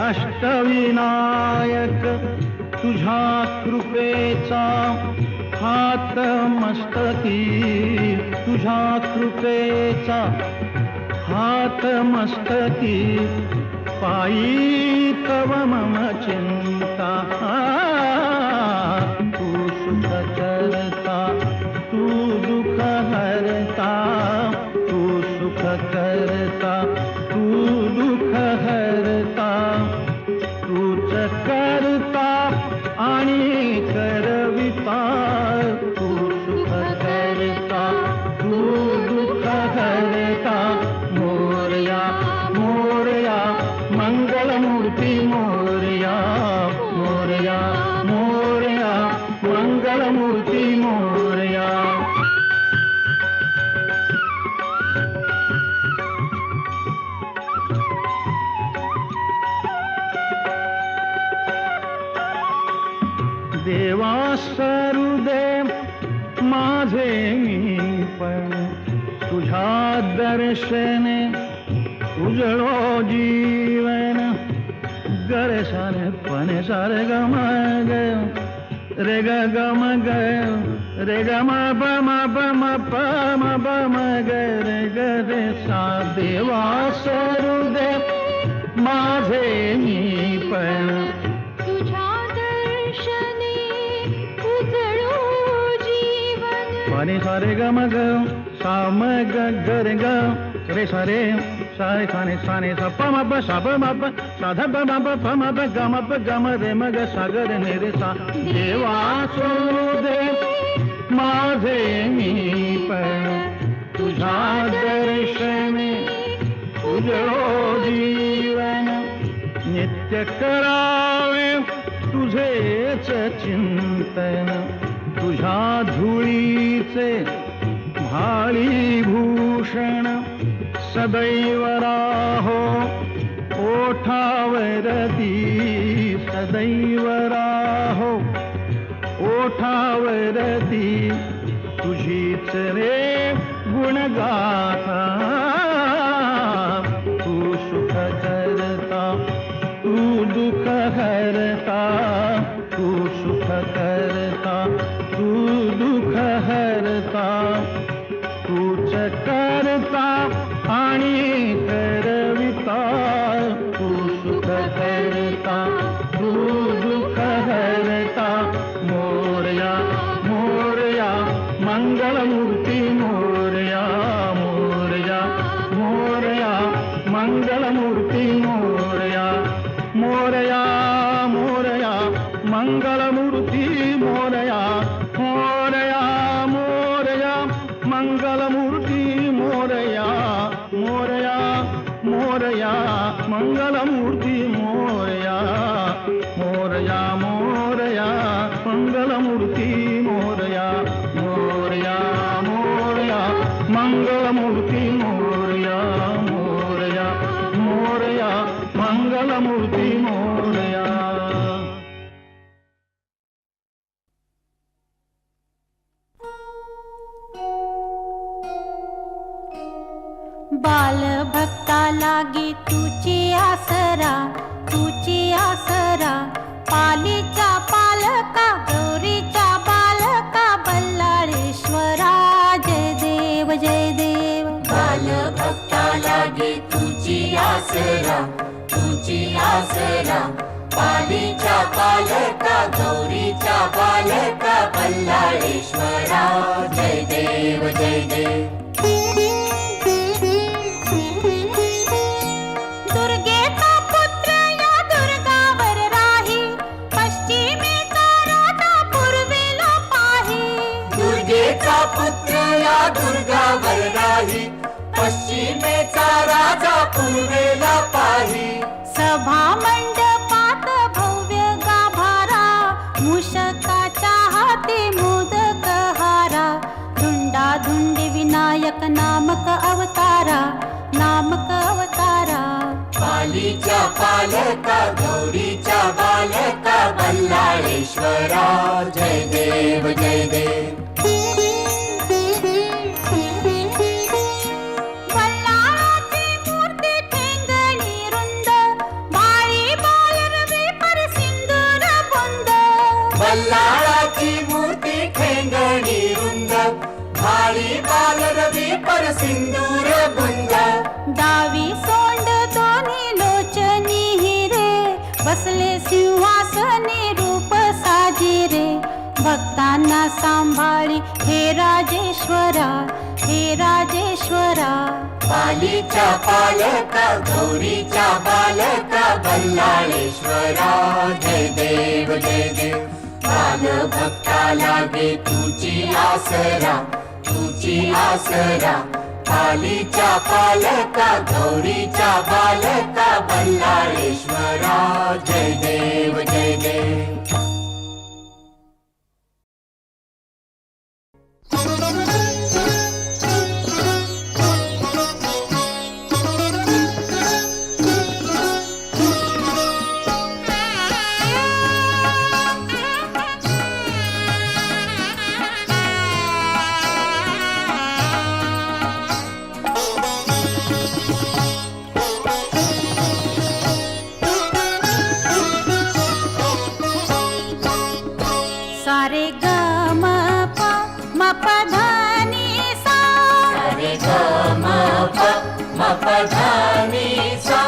अष्टविनायक तुझ्या कृपेचा हात मस्तकी तुझ्या कृपेचा हात मस्तकी पायी तव मम चिंता तू सुख करता तू दुख हरता तू सुख करता तू दुख हरता तूच करता आणि करविता तू सुख करता तू दर्शने उजळो जीवन गरे सारे पने सारे गम ग रे ग गम ग रे ग म प म प म प म प म ग रे सा देवा सरुदे माझे मी पण तुझ्या दर्शने उजळो जीवन पाणी सारे ग म ग सा म ग ग ग रे सारे सारे साने साने सा प म प सा प म प सा ध प म प प म प ग म प ग म रे म ग सा ग रे ने रे सा देवा सोदे माझे मी पण तुझ्या दर्शने उजळो जीवन नित्य करावे तुझेच चिंतन तुझ्या धुळीचे भाळी भूषण सदैव राहो ओठावरती सदैव राहो ओठावरती तुझीच रे गुणगाथा तू सुख करता तू दुःख हरता तू सुख करता तू दुःख हरता तूच करता आणि करविता तू सुख करता तू दुःख हरता मोरया मोरया मंगलमूर्ती मोरया मोरया मोरया मंगलमूर्ती मोरया मोरया मोरया मंगलमूर्ती मोरया मोरया मोरया मंगलमूर्ती मोरया मोरया मोरया मंगलमूर्ती मोरया मोरया मोरया मंगलमूर्ती मोरया मोरया मोरया मंगलमूर्ती मोरया मोरया मोरया मंगलमूर्ती मोरया बाल भक्ता लागे तुझी आसरा पालीच्या पालका गौरीच्या बालका बल्लाळेश्वरा जय देव बाल भक्ता लागे तुझी आसरा पालीच्या पालका गौरीच्या बालका बल्लाळेश्वरा जय देव दुर्गेचा पुत्र या दुर्गावर राही पश्चिमेचा राजा पूर्वेला पाही दुर्गेचा पुत्र या दुर्गावर राही पश्चिमेचा राजा पूर्वेला पाही सभा मंडपात भव्य गाभारा मूषकाच्या हाती मोदक हारा धुंडाधुंडी विनायक नामक अवतारा पालीच्या पालका गौरीच्या बालका बल्लाळेश्वरा जय देव बल्लाळाची मूर्ती ठेंगणी रुंद बाळी बालरवी पर सिंदूर बुंद बल्लाळाची मूर्ती ठेंगणी रुंद भाळी बालरवी पर सिंदूर बुंद डावी सोंड दोन्ही लोचनी हिरे बसले सिंहासनी रूप साजिरे भक्तांना सांभाळी हे राजेश्वरा पालीच्या पालका गौरीच्या बालका बल्लाळेश्वरा जय देव बाल भक्ता लागे तुझी आसरा पालीच्या पालका गौरीच्या बालका बल्लाळेश्वरा जय देव रे ग म प म प ध नि सा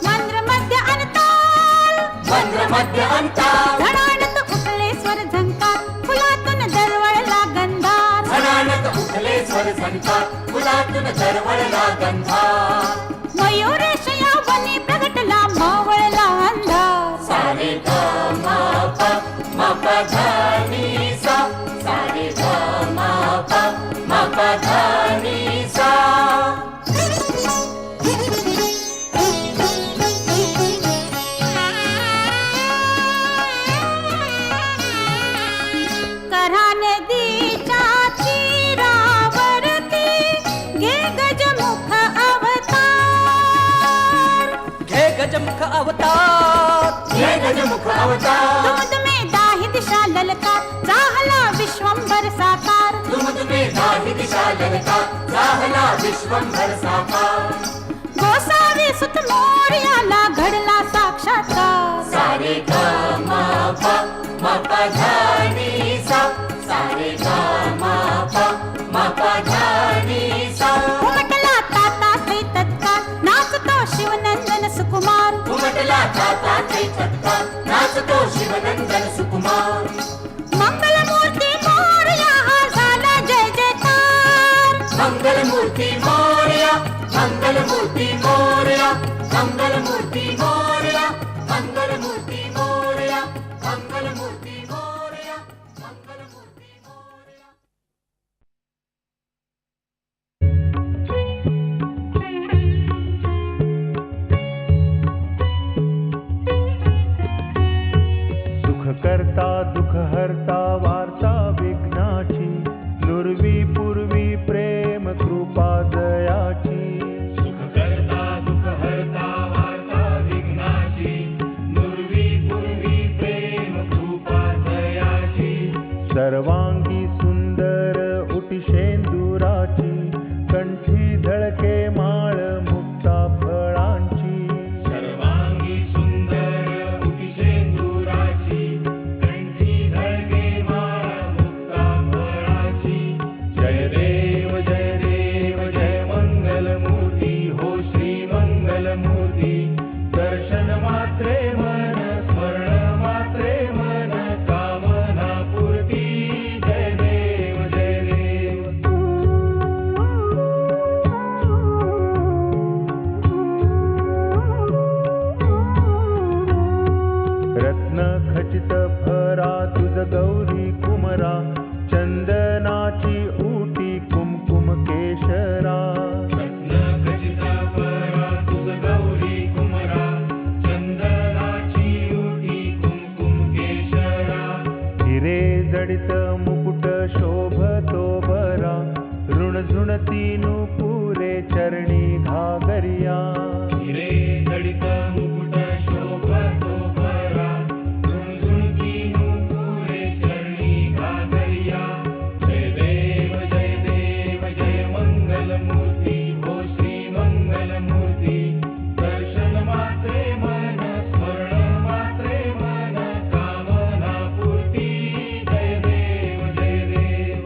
मंद्र मध्य अंताल मंद्र मध्य अंताल घणानत उठले स्वर झंकार फुलातून दरवळला गंधार घणानत उठले स्वर झंकार फुलातून दरवळला गंधार मयुरेश या वनी प्रगटला मावळला अंधार सा रे ग म प म प ध नि सा सा रे ग म प म प ध नि सा कऱ्हा नदीच्या तीरावरती घे गजमुख अवतार घे गजमुख अवतार हे गजमुख अवतार दूध में दाही दिशा ललकार चाहला विश्वंभर साकार तुम में दाही दिशा ललका चाहला विश्वंभर साकार गोसावी सुत मोर्याला घडला साक्षात्कार सा रे ग म प म प ध नि सा सा रे ग म प म प ध नि सा उमटला ताता थै तत्काळ नाचतो शिवनंदन सुकुमार उमटला ताता कै तत्काळ नाचतो शिवनंदन सुकुमार मंगलमूर्ती मोरया हा झाला जय जयकार मंगलमूर्ती मोरया मंगलमूर्ती मोरया मंगलमूर्ती मोरया मंगलमूर्ती मोरया मंगलमूर्ती मोरया मंगलमूर्ती मोरया सुख करता दुःख हरता वार्ता विघ्नाची नुरवी पूर्वी प्रेम कृपा दयाची सुख करता दुःख हरता वार्ता विघ्नाची नुरवी पूर्वी प्रेम कृपा दयाची सर्वांगी सुंदर उटिशेंदुराची कंठी झळके माळ मुक्ता फळांची सर्वांगी सुंदर उटिशेंदुराची कंठी झळके माळ मुक्ता फळाची जय देव जय देव जय मंगलमूर्ती हो श्री मंगलमूर्ती दर्शन मात्रे मन स्मरण मात्रे मन कामना पूर्ती जय देव जय देव रत्न खचित फरा तुझ गौरी कुमरा चंदनाची ऊटी कुमकुम केशरा रत्न खचित फरा तुझ गौरी कुमरा चंदनाची ऊटी कुमकुम केशरा हिरे जडित मुकुट शोभतो बरा ऋणझुणती नुपुरे चरणी घागरिया हिरे जडित मुकुट शोभतो बरा ऋणझुणती नुपुरे चरणी घागरिया जय देव जय देव जय मंगलमूर्ती हो श्री मंगलमूर्ती दर्शन मात्रे मन स्मरण मात्रे मन कामना पूर्ती जय देव जय देव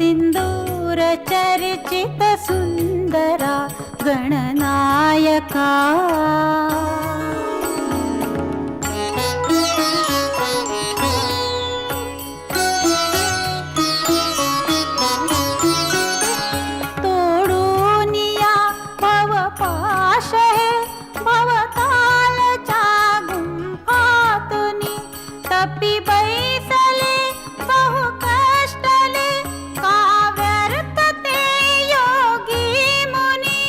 सिंदूर चर्चित सुंदरा गणनायका तोडूनिया भवपाश हे भवतालच्या गुंफातुनी तपी बैसले बहु कष्टले का व्यर्थ ते योगी मुनी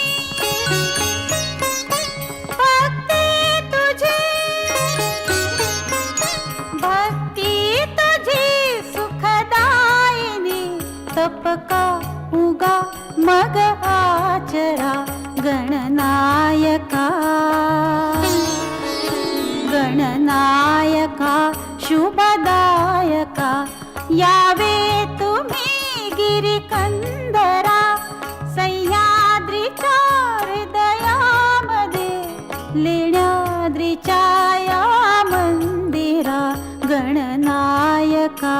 भक्ती तुझी सुखदायिनी तपका उगा मग आचरा गणनायका गणनायका शुभदायका यावे तुम्ही गिरिकंदरा सह्याद्रीच्या हृदयामध्ये लेण्याद्रीच्या या मंदिरा गणनायका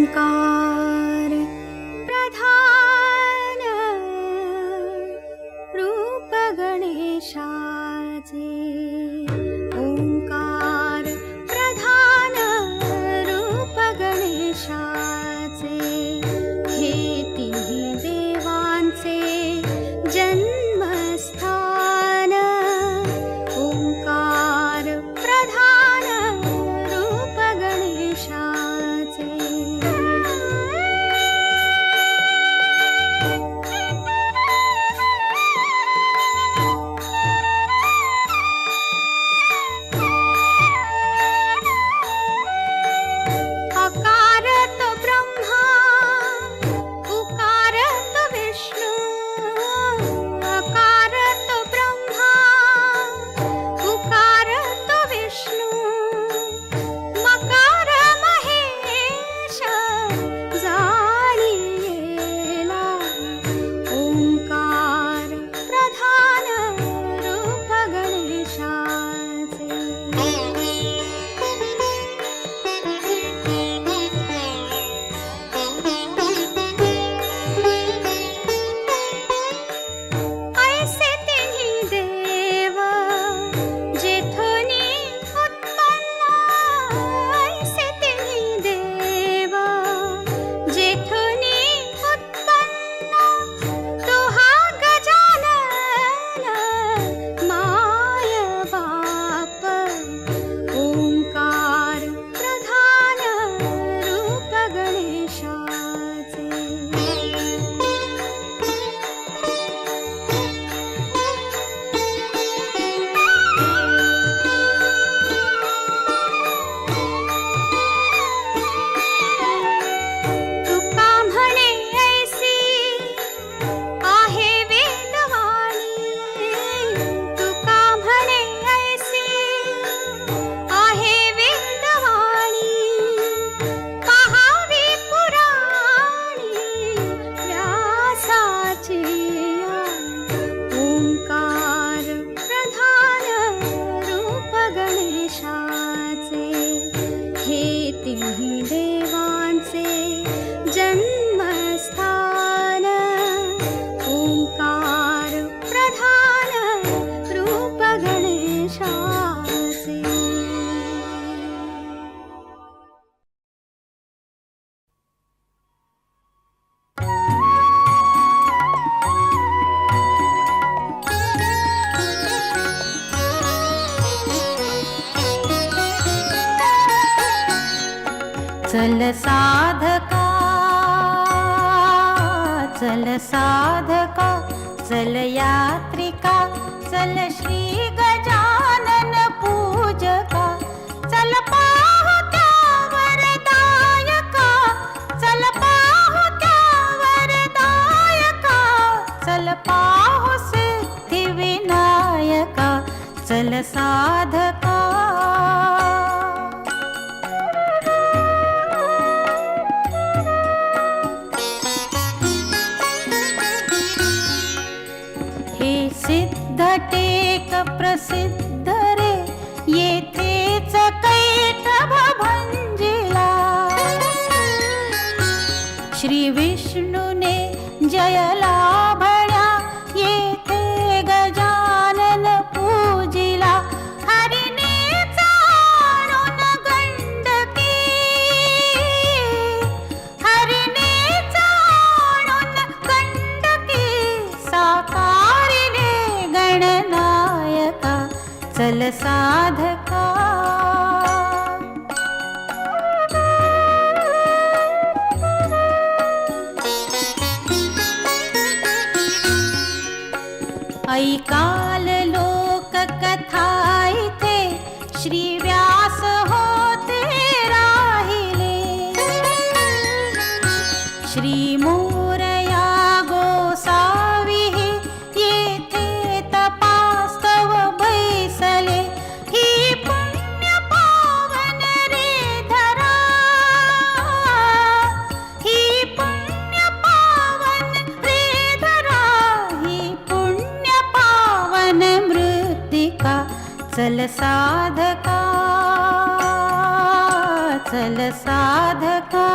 ओंकार प्रधान रूप गणेशाचे ओंकार प्रधान रूप गणेशाचे हे तिन्ही देवांचे जन्मस्थान ओंकार प्रधान रूप गणेशाचे अकारत ब्रह्मा उकारत विष्णू अकारत ब्रह्मा उकारत विष्णू मकार महेश जाणियेला ओंकार प्रधान रूप गणेशाचे ऐसे तिन्ही देव जेथुनी उत्पन्न ऐसे तिन्ही देव जेथुनी उत्पन्न तो हा गजानन माय बाप ओंकार प्रधान रूप गणेशाचे तुका म्हणे ऐसी आहे वेदवाणी तुका म्हणे ऐसी आहे वेदवाणी पहावी पुराणी व्यासाची ओंकार प्रधान रूप गणेशाचे हे तिन्ही देवांचे जन्मस्थान ओंकार प्रधान रूप गणेशाचे चल साधका चल यात्रिका चल श्री गजानन पूजका चल पाहू त्या वरदायका चल पाहू त्या वरदायका चल पाहू सिद्धी विनायका चल साधका हे सिद्ध टेक प्रसिद्ध रे येथेच कैटभ भंजिला श्री विष्णूने जयला भण्या येथे गजानन पूजिला हरिने चाणून गंडकी हरिने चाणून गंडकी साकारिले गणनायका चल साधका ऐकाल लोक कथा इथे श्री व्यास होते राहिले श्री मोरया गोसावी येथे तपास्तव बैसले ही पुण्य पावन रे धरा ही पुण्य पावन रे धरा ही पुण्य पावन मृत्तिका चल साधका चल साधका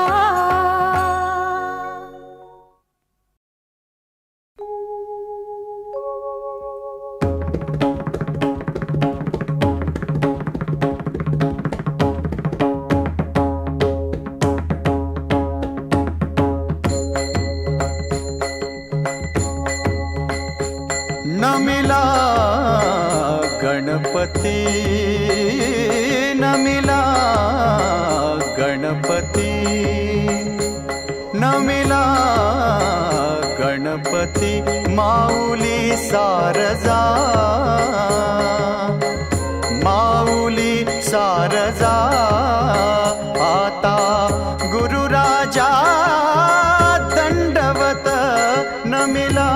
नमिला गणपती नमिला गणपती नमिला गणपती माऊली सारजा माऊली सारजा आता गुरुराजा दंडवत नमिला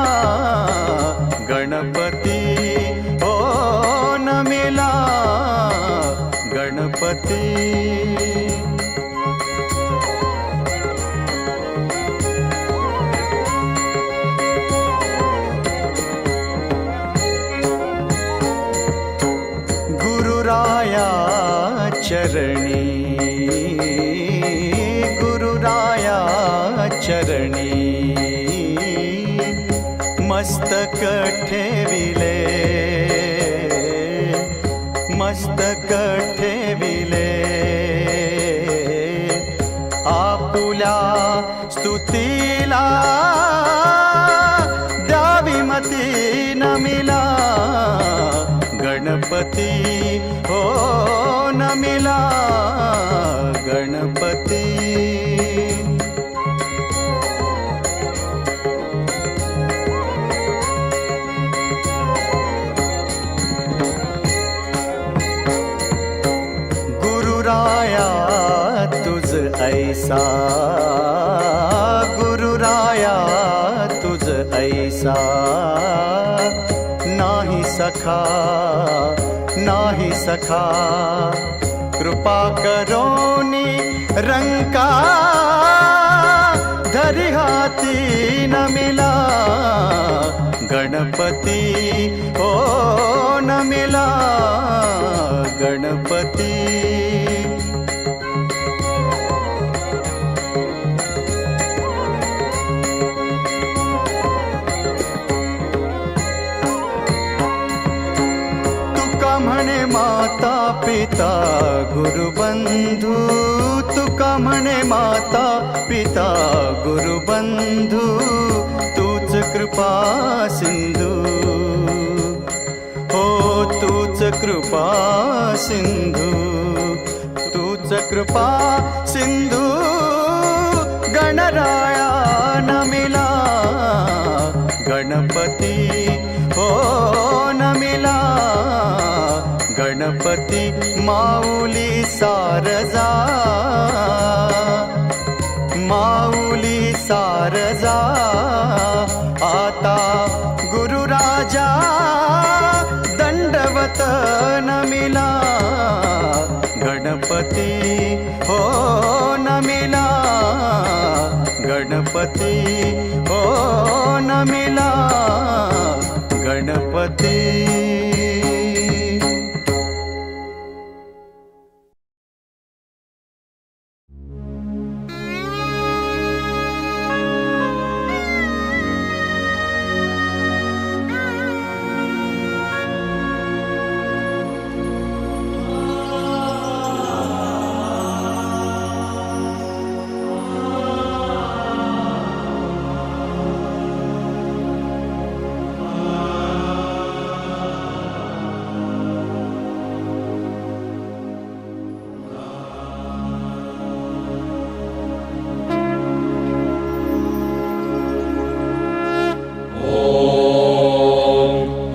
गणपती ओ नमिला गणपती गुरुराया चरणी गुरुराया चरणी मस्तक ठेविले मस्तक ठेविले आपुल्या स्तुतीला द्यावी मती नमिला गणपती हो नमिला गणपती गुरुराया तुझ ऐसा गुरुराया तुझ ऐसा नाही सखा नाही सखा कृपा करोनी रंका धरी हाती नमिला गणपती ओ नमिला गणपती तुका म्हणे माता पिता गुरुबंधू तुका म्हणे माता पिता गुरुबंधू तूच कृपा सिंधू हो तूच कृपा सिंधू तूच कृपा सिंधू गणराया नमिला गणपती हो नमिला गणपती माऊली सारजा माऊली सारजा आता गुरुराजा दंडवत नमिला गणपती हो नमिला गणपती हो नमिला गणपती.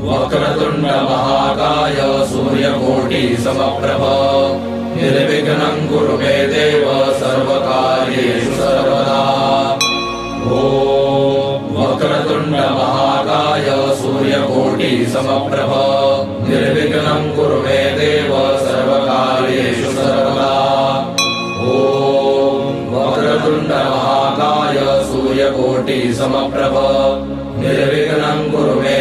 वक्रतुण्ड महाकाय सूर्यकोटि समप्रभ निर्विघ्नं कुरु मे देव सर्वकार्येषु सर्वदा. ॐ वक्रतुण्ड महाकाय सूर्यकोटि समप्रभ निर्विघ्नं कुरु मे देव सर्वकार्येषु सर्वदा. ॐ वक्रतुण्ड महाकाय सूर्यकोटि समप्रभ निर्विघ्नं कुरु मे